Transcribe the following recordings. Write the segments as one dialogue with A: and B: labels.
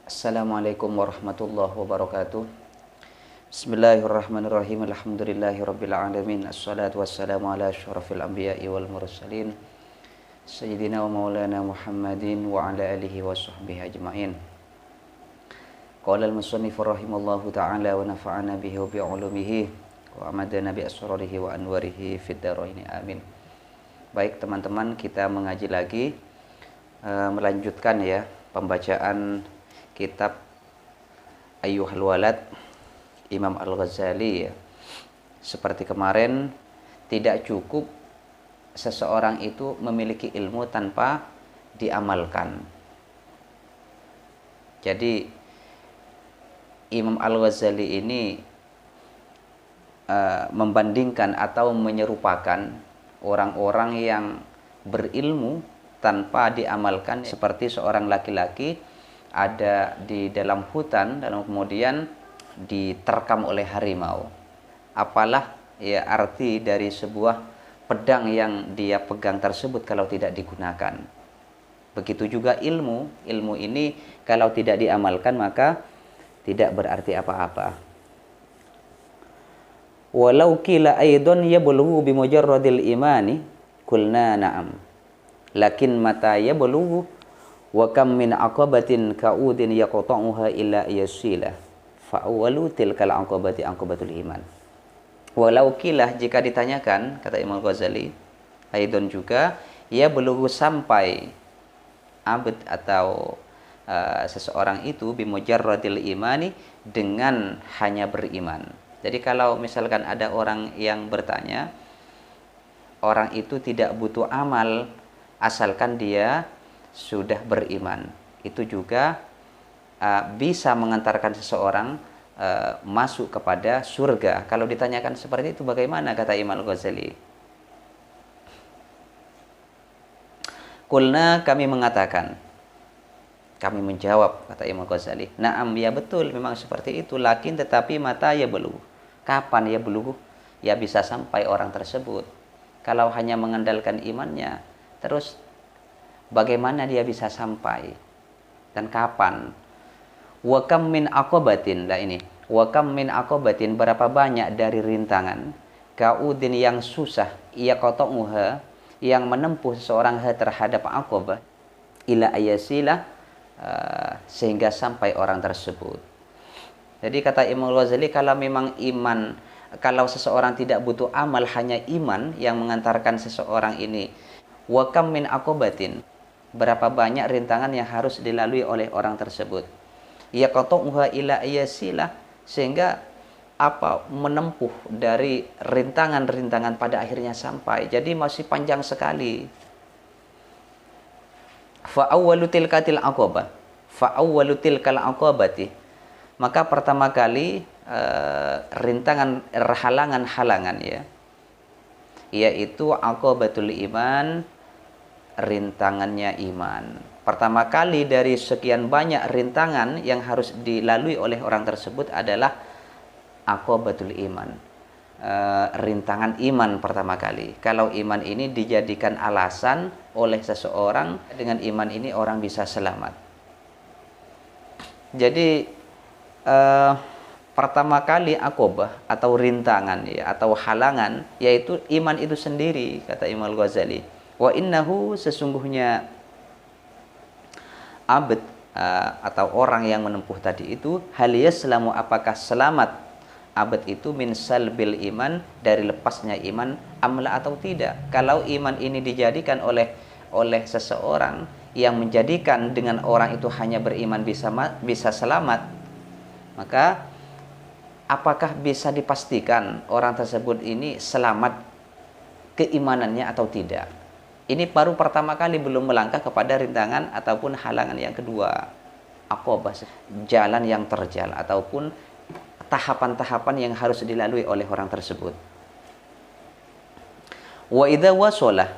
A: Assalamualaikum warahmatullahi wabarakatuh. Bismillahirrahmanirrahim. Alhamdulillahirabbil alamin. Assalatu wassalamu ala asyrafil anbiya'i wal mursalin sayyidina wa maulana Muhammadin wa ala alihi wa sahbihi ajmain. Qala al-musannif rahimallahu ta'ala wa nafa'ana bihi wa bi 'ulumihi wa amadana bi asrarihi wa anwarihi fid dharain amin. Baik teman-teman, kita mengaji lagi, melanjutkan ya pembacaan kitab Ayyuhal Walad Imam Al-Ghazali ya. Seperti kemarin, tidak cukup seseorang itu memiliki ilmu tanpa diamalkan. Jadi Imam Al-Ghazali ini membandingkan atau menyerupakan orang-orang yang berilmu tanpa diamalkan seperti seorang laki-laki ada di dalam hutan dan kemudian diterkam oleh harimau. Apalah ya arti dari sebuah pedang yang dia pegang tersebut kalau tidak digunakan. Begitu juga ilmu ini kalau tidak diamalkan maka tidak berarti apa-apa. Walau qila aidan yablughu bi mujarradil imani qulna na'am. Lakin mata yablughu wa kam min aqabatin ka'udin yaqta'uha illa yasila fa awwalu tilkal aqabati aqabatul iman. Walau qila, jika ditanyakan, kata Imam Ghazali, aidan juga ya belum sampai abd atau seseorang itu bimujarradil imani, dengan hanya beriman. Jadi kalau misalkan ada orang yang bertanya, orang itu tidak butuh amal asalkan dia sudah beriman, itu juga bisa mengantarkan seseorang masuk kepada surga. Kalau ditanyakan seperti itu bagaimana, kata Imam Ghazali? Kulna, kami mengatakan, kami menjawab, kata Imam Ghazali, na'am, ya betul, memang seperti itu. Lakin tetapi mata ya belum. Kapan ya belum? Ya bisa sampai orang tersebut. Kalau hanya mengandalkan imannya, terus bagaimana dia bisa sampai? Dan kapan? Wa kam min aqabatin, lah ini. Wa kam min aqabatin, berapa banyak dari rintangan, kaudin yang susah, ia qata'uha, yang menempuh seseorang terhadap aqabah, ila ayasila, sehingga sampai orang tersebut. Jadi kata Imam Ghazali, kalau memang iman, kalau seseorang tidak butuh amal, hanya iman yang mengantarkan seseorang ini, wa kam min aqabatin, berapa banyak rintangan yang harus dilalui oleh orang tersebut, ya qata'uha ila ayasila, sehingga menempuh dari rintangan-rintangan pada akhirnya sampai. Jadi masih panjang sekali. Fa awwalu tilkatil aqabah, fa awwalu tilkal aqabati, maka pertama kali rintangan, halangan ya, yaitu aqabatul iman, rintangannya iman. Pertama kali dari sekian banyak rintangan yang harus dilalui oleh orang tersebut adalah aqabatul iman, rintangan iman pertama kali. Kalau iman ini dijadikan alasan oleh seseorang, dengan iman ini orang bisa selamat. Jadi pertama kali aqabah atau rintangan ya, atau halangan, yaitu iman itu sendiri, kata Imam Ghazali. Wa innahu, sesungguhnya abd atau orang yang menempuh tadi itu, hal yaslamu, apakah selamat abd itu, min salbil iman, dari lepasnya iman, amla atau tidak. Kalau iman ini dijadikan oleh seseorang yang menjadikan dengan orang itu hanya beriman bisa selamat, maka apakah bisa dipastikan orang tersebut ini selamat keimanannya atau tidak? Ini baru pertama kali, belum melangkah kepada rintangan ataupun halangan yang kedua, aqabah, jalan yang terjal ataupun tahapan-tahapan yang harus dilalui oleh orang tersebut. Wa idza wasolah,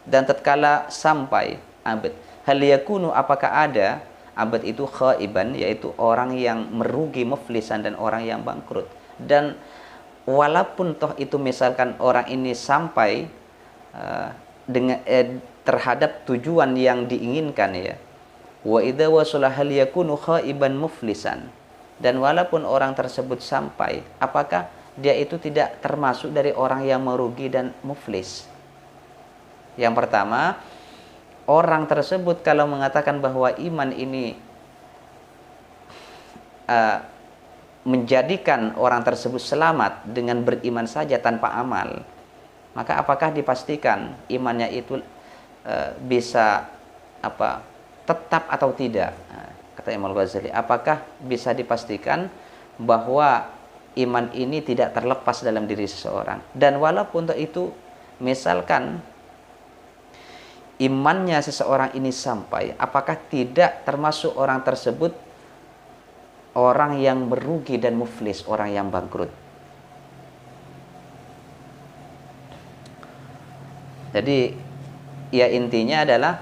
A: dan tatkala sampai abd, hal yakunu, apakah ada abd itu khaiban, yaitu orang yang merugi, muflisan, dan orang yang bangkrut. Dan walaupun toh itu misalkan orang ini sampai dengan terhadap tujuan yang diinginkan ya, Wa idza wasala hal yakunu khaiban muflisan. Dan walaupun orang tersebut sampai, apakah dia itu tidak termasuk dari orang yang merugi dan muflis? Yang pertama, orang tersebut kalau mengatakan bahwa iman ini menjadikan orang tersebut selamat dengan beriman saja tanpa amal, maka apakah dipastikan imannya itu bisa tetap atau tidak? Kata Imam Ghazali, apakah bisa dipastikan bahwa iman ini tidak terlepas dalam diri seseorang? Dan walaupun untuk itu, misalkan imannya seseorang ini sampai, apakah tidak termasuk orang tersebut orang yang merugi dan muflis, orang yang bangkrut? Jadi ya intinya adalah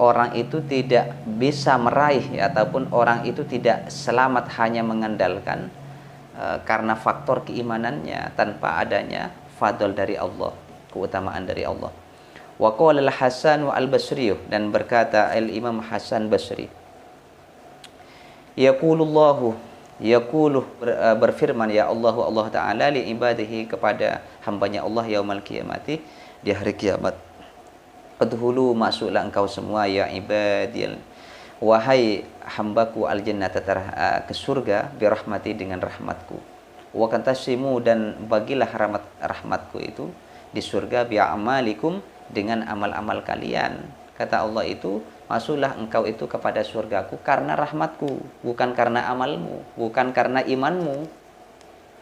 A: orang itu tidak bisa meraih ataupun orang itu tidak selamat hanya mengandalkan karena faktor keimanannya tanpa adanya fadl dari Allah, keutamaan dari Allah. Wa qala al-Hasan wa al-Basri, dan berkata al-Imam Hasan Basri, yaqulullahu berfirman ya Allah Ta'ala li ibadihi, kepada hambanya Allah yaumal qiyamati, di hari kiamat, adhulu, masuklah engkau semua ya ibadil, wahai hambaku, al jannata, ke surga, birahmati, dengan rahmatku, wa kantasimu, dan bagilah rahmatku itu di surga, bi'amalikum, dengan amal-amal kalian. Kata Allah itu, masuklah engkau itu kepada surgaku karena rahmatku, bukan karena amalmu, bukan karena imanmu.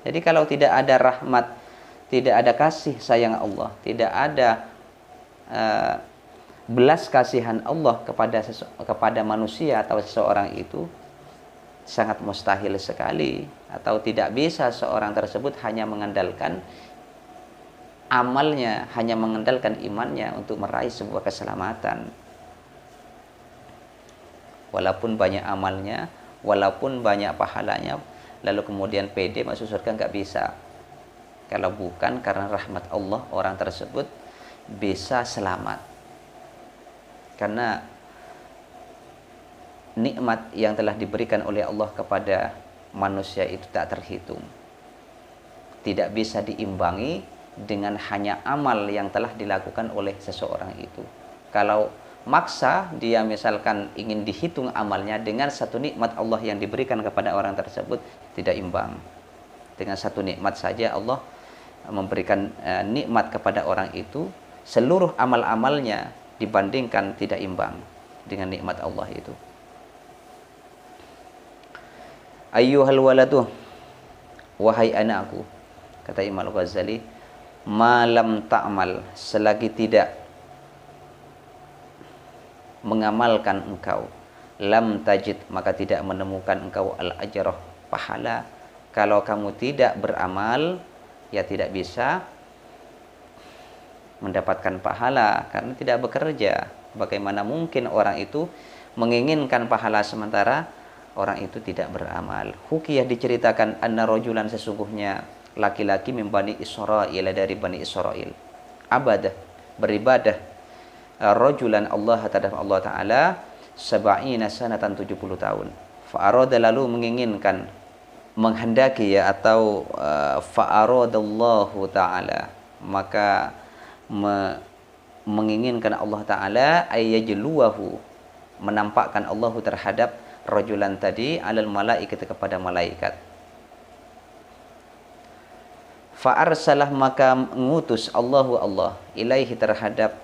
A: Jadi kalau tidak ada rahmat, tidak ada kasih sayang Allah, tidak ada belas kasihan Allah kepada manusia atau seseorang itu, sangat mustahil sekali, atau tidak bisa seorang tersebut hanya mengandalkan amalnya, hanya mengandalkan imannya untuk meraih sebuah keselamatan. Walaupun banyak amalnya, walaupun banyak pahalanya, lalu kemudian pede masuk surga, nggak bisa. Kalau bukan karena rahmat Allah, orang tersebut bisa selamat. Karena nikmat yang telah diberikan oleh Allah kepada manusia itu tak terhitung, tidak bisa diimbangi dengan hanya amal yang telah dilakukan oleh seseorang itu. Kalau maksa dia misalkan ingin dihitung amalnya dengan satu nikmat Allah yang diberikan kepada orang tersebut, tidak imbang. Dengan satu nikmat saja Allah memberikan nikmat kepada orang itu, seluruh amal-amalnya dibandingkan tidak imbang dengan nikmat Allah itu. Ayyuhal waladu, wahai anakku, kata Imam Ghazali, malam ta'mal, selagi tidak mengamalkan engkau, lam tajid, maka tidak menemukan engkau al-ajrah, pahala. Kalau kamu tidak beramal, ya tidak bisa mendapatkan pahala karena tidak bekerja. Bagaimana mungkin orang itu menginginkan pahala sementara orang itu tidak beramal? Hukiyah diceritakan anna rajulan, sesungguhnya laki-laki min Bani Israil, dari Bani Israil, abadah, beribadah, rajulan Allah terhadap Allah Ta'ala, sab'ina sanatan, 70 tahun. Fa'arada, lalu menginginkan, menghendaki ya, atau fa'aradallahu Ta'ala, maka menginginkan Allah Ta'ala, ayyajluwahu, menampakkan Allah terhadap rajulan tadi, alal malaikat, kepada malaikat. Fa'arsalah, maka mengutus Allahu Allah ilaihi, terhadap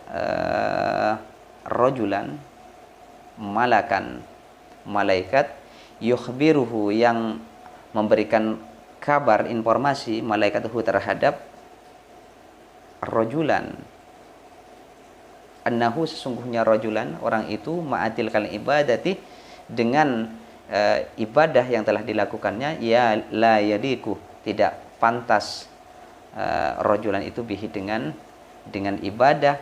A: rajulan, malakan, malaikat, yukhbiruhu, yang memberikan kabar, informasi, malaikatuhu, terhadap rajulan, annahu, sesungguhnya rajulan, orang itu, ma'atil kal ibadati, dengan ibadah yang telah dilakukannya, ya la yadiku, tidak pantas rajulan itu bihi, dengan ibadah,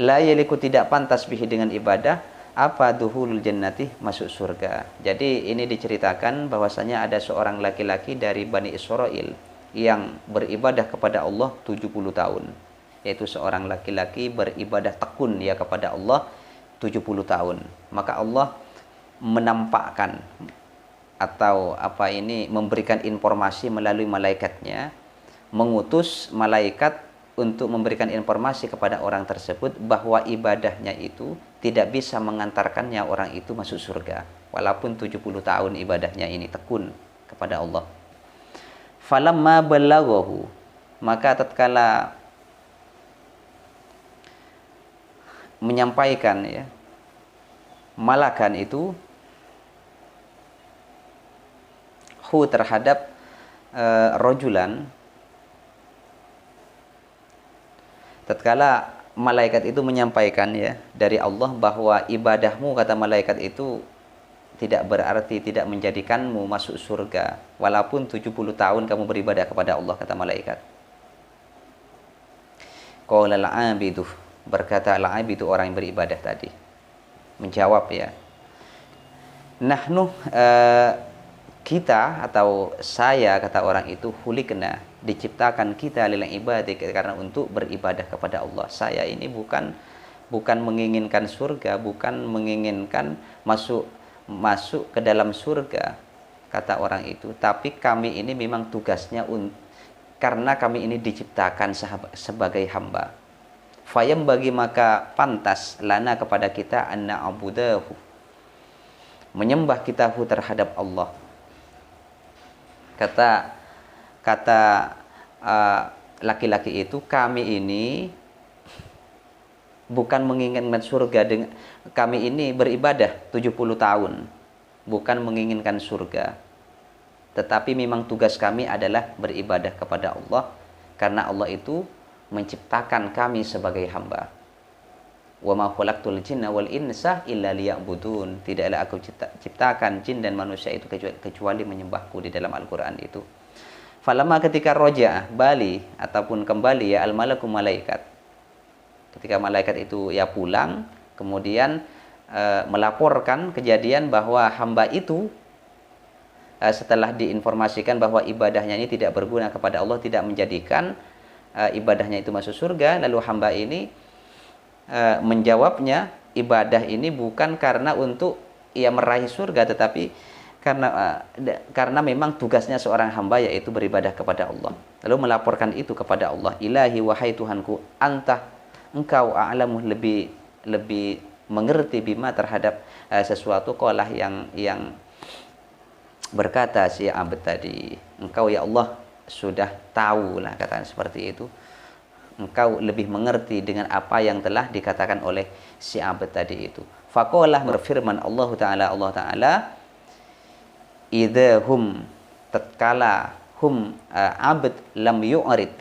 A: la yaliku, tidak pantas bihi, dengan ibadah, apa, duhulul jannati, masuk surga. Jadi ini diceritakan bahwasanya ada seorang laki-laki dari Bani Israil yang beribadah kepada Allah 70 tahun. yaitu seorang laki-laki beribadah tekun ya kepada Allah 70 tahun. Maka Allah menampakkan atau memberikan informasi melalui malaikatnya, mengutus malaikat untuk memberikan informasi kepada orang tersebut bahwa ibadahnya itu tidak bisa mengantarkannya orang itu masuk surga walaupun 70 tahun ibadahnya ini tekun kepada Allah. Falamma balaghahu, maka tatkala menyampaikan ya malakan itu terhadap rojulan, tatkala malaikat itu menyampaikan ya dari Allah bahwa ibadahmu, kata malaikat itu, tidak berarti tidak menjadikanmu masuk surga walaupun 70 tahun kamu beribadah kepada Allah, kata malaikat. Qala al-'abidu, berkata al-'abidu, orang yang beribadah tadi, menjawab ya, nahnu kita atau saya, kata orang itu, hulikna, diciptakan kita lil ibadi, karena untuk beribadah kepada Allah. Saya ini bukan menginginkan surga, bukan menginginkan masuk ke dalam surga, kata orang itu, tapi kami ini memang tugasnya karena kami ini diciptakan sebagai hamba. Fayam, bagi maka pantas lana kepada kita anna abudahu, menyembah kita terhadap Allah. Kata laki-laki itu, kami ini bukan menginginkan surga, kami ini beribadah 70 tahun bukan menginginkan surga, tetapi memang tugas kami adalah beribadah kepada Allah karena Allah itu menciptakan kami sebagai hamba. Wa ma khalaqtul jinna wal insa illa liya'budun, tidaklah aku ciptakan jin dan manusia itu kecuali menyembahku, di dalam Al-Qur'an itu. Falamma, ketika roja, bali ataupun kembali ya al-malaku, malaikat, ketika malaikat itu ya pulang, kemudian melaporkan kejadian bahwa hamba itu setelah diinformasikan bahwa ibadahnya ini tidak berguna kepada Allah, tidak menjadikan ibadahnya itu masuk surga, lalu hamba ini menjawabnya, ibadah ini bukan karena untuk ia meraih surga, tetapi karena memang tugasnya seorang hamba yaitu beribadah kepada Allah. Lalu melaporkan itu kepada Allah, ilahi, wahai Tuhanku, engkau a'lamu, lebih mengerti, bima, terhadap sesuatu, qalah, yang berkata si abd tadi, engkau ya Allah sudah tahu lah, katakan seperti itu, engkau lebih mengerti dengan apa yang telah dikatakan oleh si abd tadi itu. Faqalah, berfirman Allah Ta'ala, idhum, tatkala abd lam yu'rid,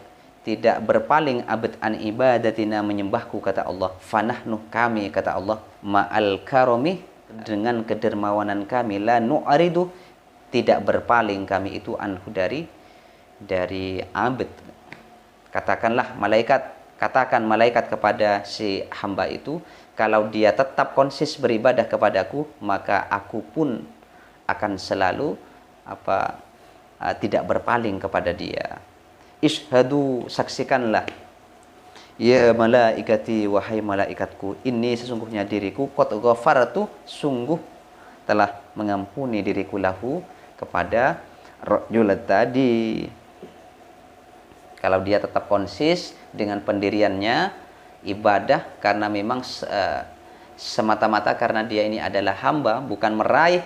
A: tidak berpaling abd an ibadatina, menyembahku, kata Allah, fanahnu, kami, kata Allah, ma'al karami, dengan kedermawanan kami, la nu'ridu, tidak berpaling kami itu anhu, dari abd. Katakan malaikat kepada si hamba itu, kalau dia tetap konsis beribadah kepadaku, maka aku pun akan selalu tidak berpaling kepada dia. Ishhadu, saksikanlah, ya malaikati, wahai malaikatku, ini sesungguhnya diriku, qad ghafartu, sungguh telah mengampuni diriku, lahu, kepada rajul tadi. Kalau dia tetap konsis dengan pendiriannya ibadah karena memang semata-mata karena dia ini adalah hamba, bukan meraih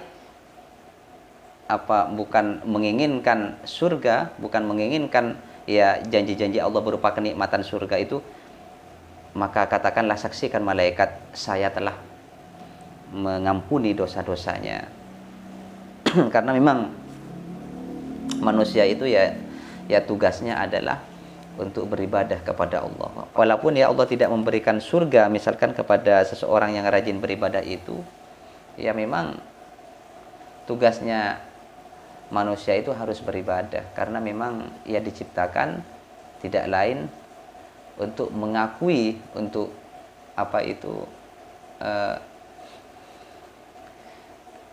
A: bukan menginginkan surga, bukan menginginkan ya janji-janji Allah berupa kenikmatan surga itu, maka katakanlah, saksikan malaikat, saya telah mengampuni dosa-dosanya. Karena memang manusia itu ya tugasnya adalah untuk beribadah kepada Allah. Walaupun ya Allah tidak memberikan surga misalkan kepada seseorang yang rajin beribadah itu, ya memang tugasnya manusia itu harus beribadah karena memang ia diciptakan tidak lain untuk mengakui, untuk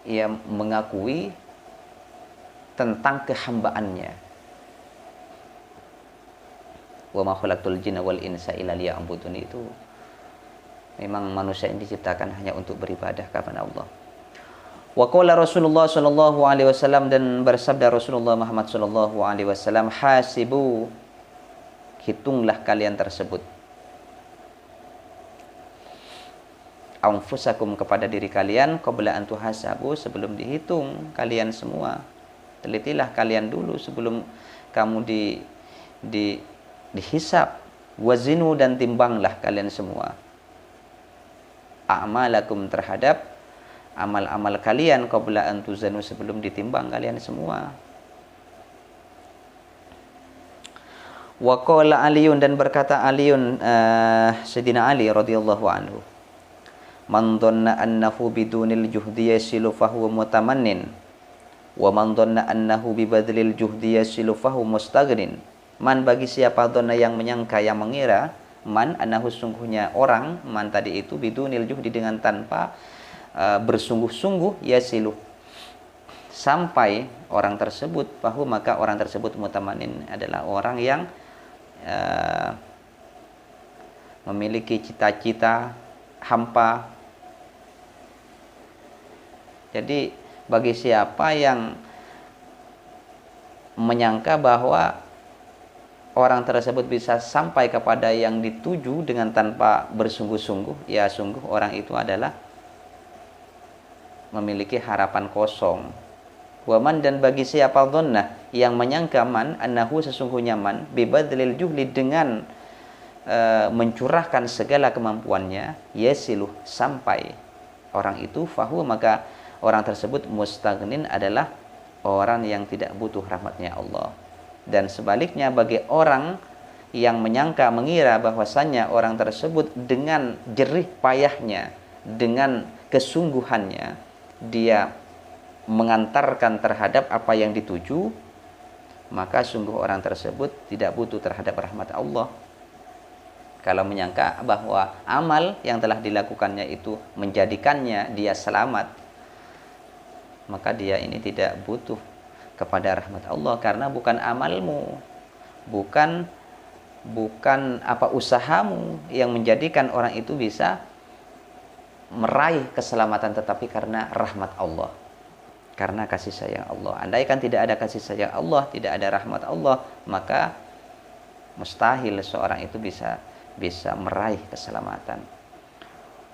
A: ia mengakui tentang kehambaannya. Wa ma khalaqtul jinna wal insa illa liya'budun, itu memang manusia ini diciptakan hanya untuk beribadah kepada Allah. Wa qala Rasulullah sallallahu alaihi wasallam, dan bersabda Rasulullah Muhammad sallallahu alaihi wasallam, hasibu, hitunglah kalian tersebut, anfusakum, kepada diri kalian, qabla an tuhasabu, sebelum dihitung kalian semua. Telitilah kalian dulu sebelum kamu dihisab. Wazinu, dan timbanglah kalian semua a'malakum, terhadap amal-amal kalian, qabla an tuzanu, sebelum ditimbang kalian semua. Wa qala Aliun, dan berkata Aliun, Sayyidina Ali radhiyallahu anhu, man dhanna annahu bidunil juhdi yasilu fahuwa mutamannin, wa man dhanna annahu bibadlil juhdi yasilu fahuwa mustaghnin. Man, bagi siapa, dhanna, yang menyangka, yang mengira, man, annahu, sungguhnya orang, man tadi itu, bidunil juhdi, dengan tanpa bersungguh-sungguh, yasilu, sampai orang tersebut, fahu, maka orang tersebut, mutamanin, adalah orang yang memiliki cita-cita hampa. Jadi bagi siapa yang menyangka bahwa orang tersebut bisa sampai kepada yang dituju dengan tanpa bersungguh-sungguh, ya sungguh orang itu adalah memiliki harapan kosong. Waman, dan bagi siapa, dhonna, yang menyangka, man, annahu, sesungguhnya man, bibadlil juhli, dengan mencurahkan segala kemampuannya, yasiluh, sampai orang itu, fahu, maka orang tersebut mustaghnin, adalah orang yang tidak butuh rahmatnya Allah. Dan sebaliknya, bagi orang yang menyangka, mengira bahwasannya orang tersebut dengan jerih payahnya, dengan kesungguhannya, dia mengantarkan terhadap apa yang dituju, maka sungguh orang tersebut tidak butuh terhadap rahmat Allah. Kalau menyangka bahwa amal yang telah dilakukannya itu menjadikannya dia selamat, maka dia ini tidak butuh kepada rahmat Allah, karena bukan amalmu, bukan apa usahamu yang menjadikan orang itu bisa meraih keselamatan, tetapi karena rahmat Allah, karena kasih sayang Allah. Andaikan tidak ada kasih sayang Allah, tidak ada rahmat Allah, maka mustahil seorang itu bisa meraih keselamatan.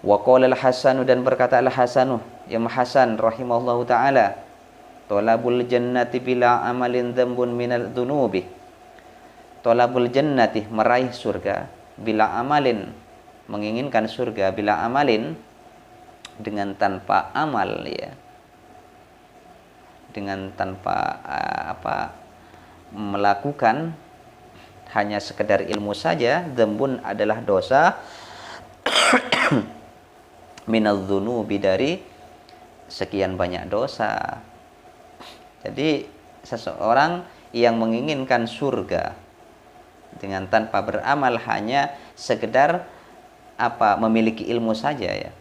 A: Wa qala al-Hasanu, dan berkata al-Hasanu, Imam Hasan rahimahullahu taala, talabul jannati bila amalin dzambun minal dzunubi. Talabul jannati, meraih surga, bila amalin, menginginkan surga, bila amalin, dengan tanpa amal, ya, dengan tanpa melakukan, hanya sekedar ilmu saja. Dzambun adalah dosa, minal dzunubi, dari sekian banyak dosa. Jadi seseorang yang menginginkan surga dengan tanpa beramal, hanya sekedar memiliki ilmu saja, ya,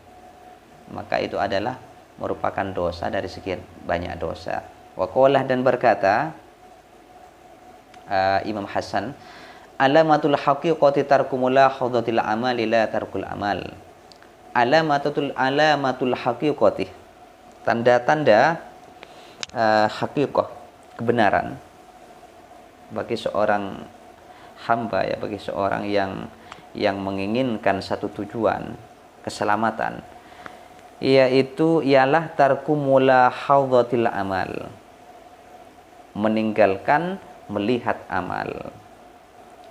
A: maka itu adalah merupakan dosa dari sekian banyak dosa. Wa qala, dan berkata Imam Hasan, alamatul haqiqati tarku mulahadhatil amali la tarkul amal. Alamatul haqiqati, tanda-tanda haqiqah, kebenaran bagi seorang hamba, ya, bagi seorang yang menginginkan satu tujuan keselamatan, yaitu ialah tarku mulahadhatil amal, meninggalkan melihat amal.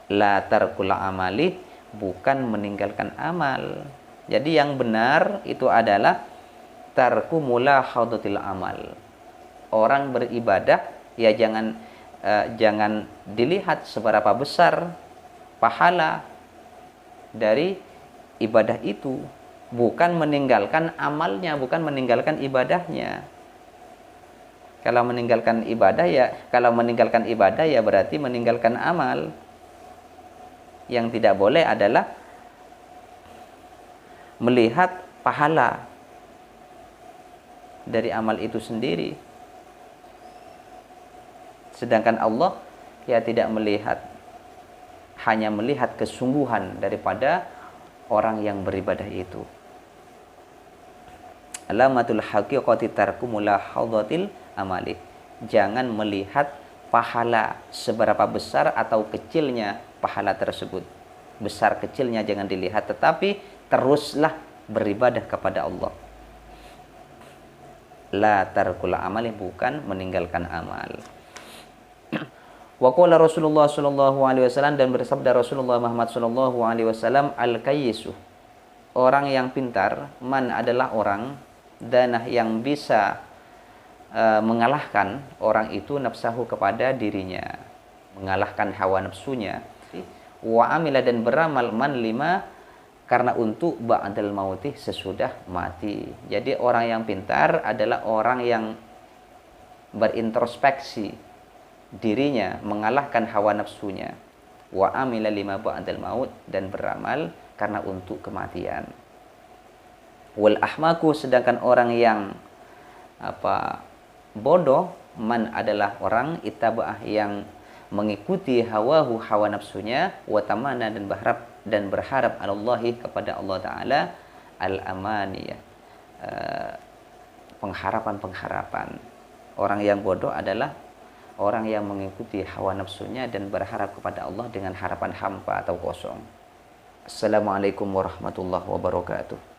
A: La tarkul amali, bukan meninggalkan amal. Jadi yang benar itu adalah tarku mulahadhatil amal. Orang beribadah, ya, jangan dilihat seberapa besar pahala dari ibadah itu, bukan meninggalkan amalnya, bukan meninggalkan ibadahnya. Kalau meninggalkan ibadah ya berarti meninggalkan amal. Yang tidak boleh adalah melihat pahala dari amal itu sendiri. Sedangkan Allah, ya, tidak melihat hanya melihat kesungguhan daripada orang yang beribadah itu. Alamatul haqiqati tarku mulahadhatil amali. Jangan melihat pahala seberapa besar atau kecilnya pahala tersebut. Besar kecilnya jangan dilihat, tetapi teruslah beribadah kepada Allah. La tarkul amali, bukan meninggalkan amal. Wa qala Rasulullah sallallahu alaihi wasallam, dan bersabda Rasulullah Muhammad sallallahu alaihi wasallam, al-kayyisu, orang yang pintar, man adalah orang, danah yang bisa mengalahkan orang itu nafsahu kepada dirinya, mengalahkan hawa nafsunya. Wa amila, dan beramal, man lima, karena untuk ba'dal mauti, sesudah mati. Jadi orang yang pintar adalah orang yang berintrospeksi dirinya, mengalahkan hawa nafsunya. Wa amila lima ba'dal maut, dan beramal karena untuk kematian. Wal ahmaku, sedangkan orang yang bodoh, man adalah orang ittaba'ah, yang mengikuti hawahu, hawa nafsunya, wa tamana, dan berharap alallahi, kepada Allah Ta'ala, al-amaniyah, pengharapan. Orang yang bodoh adalah orang yang mengikuti hawa nafsunya dan berharap kepada Allah dengan harapan hampa atau kosong. Assalamualaikum warahmatullahi wabarakatuh.